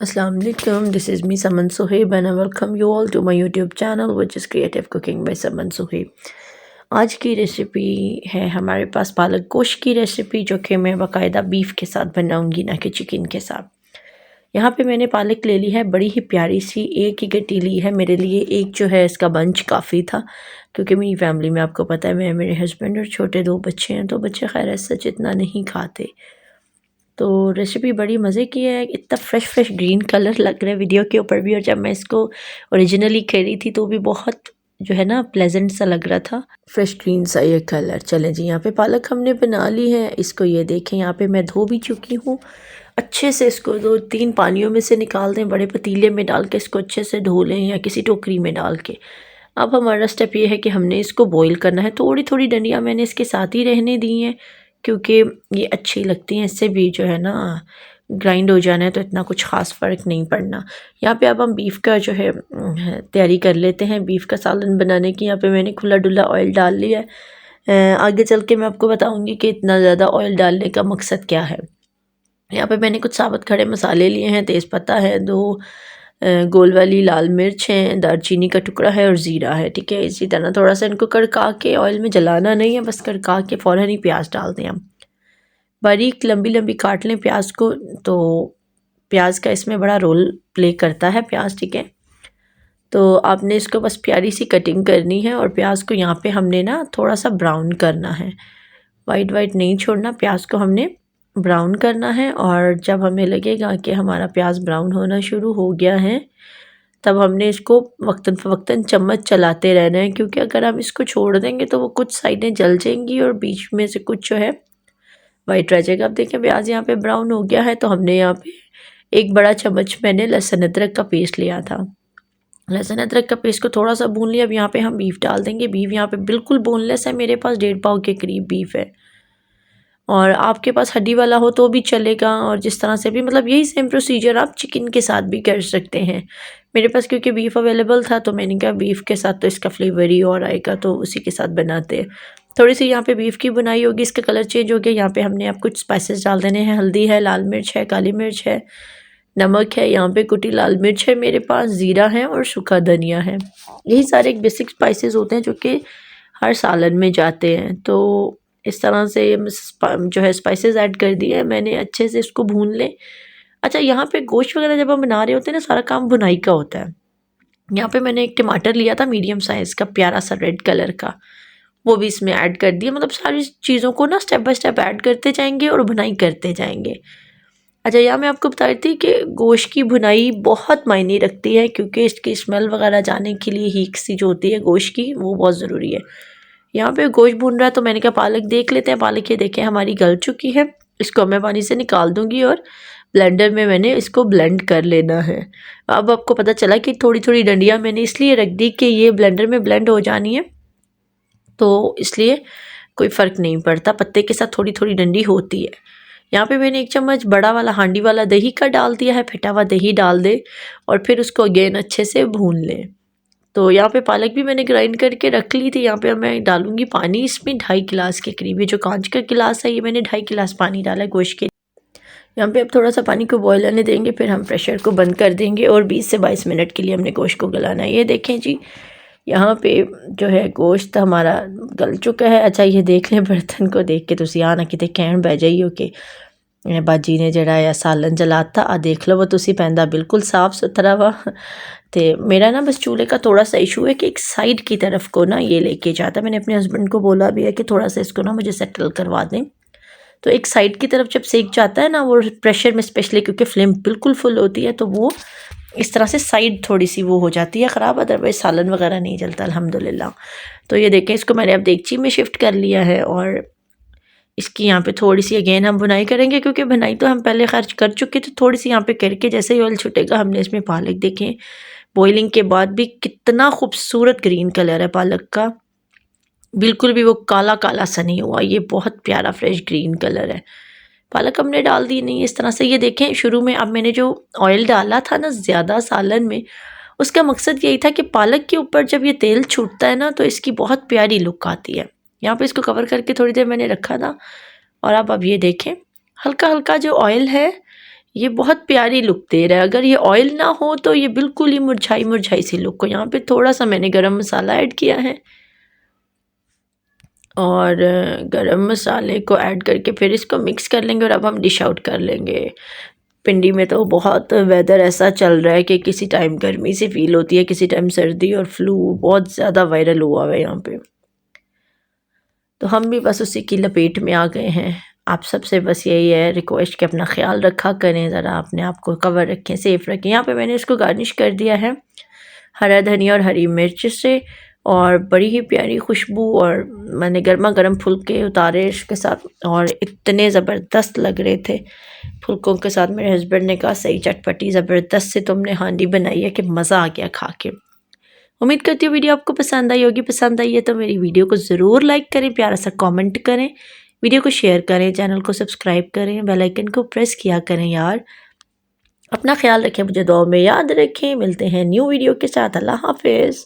Assalamu alaikum, this is me Saman Suhaib and I welcome you all to my YouTube channel which is Creative Cooking by Saman Suhaib। आज की recipe है हमारे पास पालक गोश्त की recipe, जो कि मैं बाकायदा बीफ के साथ बनाऊंगी, ना कि चिकन के साथ। यहाँ पे मैंने पालक ले ली है, बड़ी ही प्यारी सी, एक ही गट्टी ली है। मेरे लिए एक जो है इसका बंच काफ़ी था, क्योंकि मेरी फैमिली में आपको पता है मैं, मेरे हस्बैंड और छोटे 2 बच्चे हैं, तो बच्चे खैर सच इतना नहीं खाते। तो रेसिपी बड़ी मज़े की है, इतना फ्रेश ग्रीन कलर लग रहा है वीडियो के ऊपर भी, और जब मैं इसको ओरिजिनली करी थी तो भी बहुत जो है ना प्लेजेंट सा लग रहा था, फ्रेश ग्रीन सा ये कलर। चलें जी, यहाँ पे पालक हमने बना ली है। इसको ये देखें, यहाँ पे मैं धो भी चुकी हूँ अच्छे से। इसको 2-3 पानियों में से निकाल दें, बड़े पतीले में डाल के इसको अच्छे से धो लें या किसी टोकरी में डाल के। अब हमारा स्टेप ये है कि हमने इसको बॉईल करना है। थोड़ी थोड़ी डंडियाँ मैंने इसके साथ ही रहने दी हैं, क्योंकि ये अच्छी लगती हैं, इससे भी जो है ना ग्राइंड हो जाना है तो इतना कुछ ख़ास फ़र्क नहीं पड़ना। यहाँ पे अब हम बीफ का जो है तैयारी कर लेते हैं, बीफ का सालन बनाने की। यहाँ पे मैंने खुला डुला ऑयल डाल लिया है। आगे चल के मैं आपको बताऊँगी कि इतना ज़्यादा ऑयल डालने का मकसद क्या है। यहाँ पे मैंने कुछ साबुत खड़े मसाले लिए हैं, तेज़पत्ता है, 2 गोल वाली लाल मिर्च है, दालचीनी का टुकड़ा है और ज़ीरा है। ठीक है, इसी तरह थोड़ा सा इनको कड़का के, ऑयल में जलाना नहीं है, बस कड़का के फ़ौरन ही प्याज डाल दें। हम बारीक लंबी लंबी काट लें प्याज को, तो प्याज का इसमें बड़ा रोल प्ले करता है प्याज। ठीक है, तो आपने इसको बस प्यारी सी कटिंग करनी है, और प्याज को यहाँ पे हमने ना थोड़ा सा ब्राउन करना है, वाइट नहीं छोड़ना, प्याज को हमने ब्राउन करना है। और जब हमें लगेगा कि हमारा प्याज ब्राउन होना शुरू हो गया है, तब हमने इसको वक्तन फ़वक्तन चम्मच चलाते रहना है, क्योंकि अगर हम इसको छोड़ देंगे तो वो कुछ साइडें जल जाएंगी और बीच में से कुछ जो है वाइट रह जाएगा। अब देखें प्याज यहाँ पे ब्राउन हो गया है, तो हमने यहाँ पे 1 बड़ा चम्मच मैंने लहसुन अदरक का पेस्ट लिया था। लहसुन अदरक का पेस्ट को थोड़ा सा भून लिया। अब यहाँ पे हम बीफ डाल देंगे। बीफ यहाँ पे बिल्कुल बोनलेस है, मेरे पास 1.5 पाव के करीब बीफ है, और आपके पास हड्डी वाला हो तो भी चलेगा, और जिस तरह से भी, मतलब यही सेम प्रोसीजर आप चिकन के साथ भी कर सकते हैं। मेरे पास क्योंकि बीफ अवेलेबल था, तो मैंने कहा बीफ के साथ तो इसका फ्लेवर ही और आएगा, तो उसी के साथ बनाते हैं। थोड़ी सी यहाँ पे बीफ की बुनाई होगी, इसका कलर चेंज हो गया। यहाँ पे हमने अब कुछ स्पाइसेस डाल देने हैं, हल्दी है, लाल मिर्च है, काली मिर्च है, नमक है, यहाँ पे कुटी लाल मिर्च है मेरे पास, ज़ीरा है और सूखा धनिया है। यही सारे एक बेसिक स्पाइसेस होते हैं जो कि हर सालन में जाते हैं। तो इस तरह से जो है स्पाइसेस ऐड कर दिए हैं मैंने, अच्छे से इसको भून लें। अच्छा, यहाँ पे गोश्त वगैरह जब हम बना रहे होते हैं ना, सारा काम भुनाई का होता है। यहाँ पे मैंने एक टमाटर लिया था मीडियम साइज़ का, प्यारा सा रेड कलर का, वो भी इसमें ऐड कर दिया। मतलब सारी चीज़ों को ना स्टेप बाय स्टेप ऐड करते जाएंगे और भुनाई करते जाएंगे। अच्छा, यहाँ मैं आपको बता रही थी कि गोश्त की भुनाई बहुत मायने रखती है, क्योंकि इसकी स्मेल वगैरह जाने के लिए हीक सी जो होती है गोश्त की, वो बहुत ज़रूरी है। यहाँ पे गोश्त भून रहा है, तो मैंने कहा पालक देख लेते हैं। पालक ये देखें हमारी गल चुकी है, इसको मैं पानी से निकाल दूंगी और ब्लेंडर में मैंने इसको ब्लेंड कर लेना है। अब आपको पता चला कि थोड़ी थोड़ी डंडियाँ मैंने इसलिए रख दी कि ये ब्लेंडर में ब्लेंड हो जानी है, तो इसलिए कोई फ़र्क नहीं पड़ता, पत्ते के साथ थोड़ी थोड़ी डंडी होती है। यहाँ पे मैंने 1 चम्मच बड़ा वाला हांडी वाला दही का डाल दिया है, फेटा हुआ दही डाल दे और फिर उसको अगेन अच्छे से भून लें। तो यहाँ पे पालक भी मैंने ग्राइंड करके रख ली थी। यहाँ पे मैं डालूंगी पानी, इसमें 2.5 गिलास के करीब, ये जो कांच का गिलास है ये मैंने 2.5 गिलास पानी डाला है गोश्त के। यहाँ पे अब थोड़ा सा पानी को बॉयल आने देंगे, फिर हम प्रेशर को बंद कर देंगे और 20 से 22 मिनट के लिए हमने गोश्त को गलाना है। ये देखें जी, यहाँ पे जो है गोश्त हमारा गल चुका है। अच्छा, ये देख लें, बर्तन को देख के तुसी आ ना किते कहण बह जाइयो कि बाजी ने जड़ा या सालन जलाता, आ देख लो वो तुसी पैंदा बिल्कुल साफ सुथरा वा। तो मेरा ना बस चूल्हे का थोड़ा सा इशू है कि एक साइड की तरफ को ना ये लेके जाता। मैंने अपने हस्बैंड को बोला भी है कि थोड़ा सा इसको ना मुझे सेटल करवा दें। तो एक साइड की तरफ जब सेक जाता है ना, वो प्रेशर में स्पेशली, क्योंकि फ्लेम बिल्कुल फुल होती है, तो वो इस तरह से साइड थोड़ी सी वो हो जाती है ख़राब, अदरवाइज सालन वगैरह नहीं जलता अल्हम्दुलिल्लाह। तो ये देखें, इसको मैंने अब देगची में शिफ्ट कर लिया है, और इसकी यहाँ पे थोड़ी सी अगेन हम बुनाई करेंगे, क्योंकि बुनाई तो हम पहले खर्च कर चुके थे। थोड़ी सी यहाँ पे करके जैसे ही ऑयल छूटेगा हमने इसमें पालक, देखें बॉइलिंग के बाद भी कितना खूबसूरत ग्रीन कलर है पालक का, बिल्कुल भी वो काला काला सा नहीं हुआ, ये बहुत प्यारा फ्रेश ग्रीन कलर है। पालक हमने डाल दी नहीं इस तरह से, ये देखें शुरू में अब मैंने जो ऑयल डाला था ना ज़्यादा सालन में, उसका मकसद यही था कि पालक के ऊपर जब ये तेल छूटता है ना, तो इसकी बहुत प्यारी लुक आती है। यहाँ पे इसको कवर करके थोड़ी देर मैंने रखा था, और अब ये देखें हल्का हल्का जो ऑयल है ये बहुत प्यारी लुक दे रहा है। अगर ये ऑयल ना हो तो ये बिल्कुल ही मुरझाई मुरझाई सी लुक को। यहाँ पे थोड़ा सा मैंने गरम मसाला ऐड किया है और गरम मसाले को ऐड करके फिर इसको मिक्स कर लेंगे और अब हम डिश आउट कर लेंगे। पिंडी में तो बहुत वेदर ऐसा चल रहा है कि किसी टाइम गर्मी से फील होती है, किसी टाइम सर्दी, और फ्लू बहुत ज़्यादा वायरल हुआ है यहाँ पे। तो हम भी बस उसी की लपेट में आ गए हैं। आप सबसे बस यही है रिक्वेस्ट कि अपना ख्याल रखा करें, ज़रा अपने आप को कवर रखें, सेफ़ रखें। यहाँ पे मैंने इसको गार्निश कर दिया है हरा धनिया और हरी मिर्च से, और बड़ी ही प्यारी खुशबू, और मैंने गर्मा गर्म फुलके उतारे इसके साथ और इतने ज़बरदस्त लग रहे थे फुलकों के साथ। मेरे हस्बैंड ने कहा सही चटपटी ज़बरदस्त से तुमने हांडी बनाई है कि मज़ा आ गया खा के। उम्मीद करती हूँ वीडियो आपको पसंद आई होगी। पसंद आई है तो मेरी वीडियो को ज़रूर लाइक करें, प्यारा सा कमेंट करें, वीडियो को शेयर करें, चैनल को सब्सक्राइब करें, बेल आइकन को प्रेस किया करें यार। अपना ख्याल रखें, मुझे दुआ में याद रखें। मिलते हैं न्यू वीडियो के साथ। अल्लाह हाफिज़।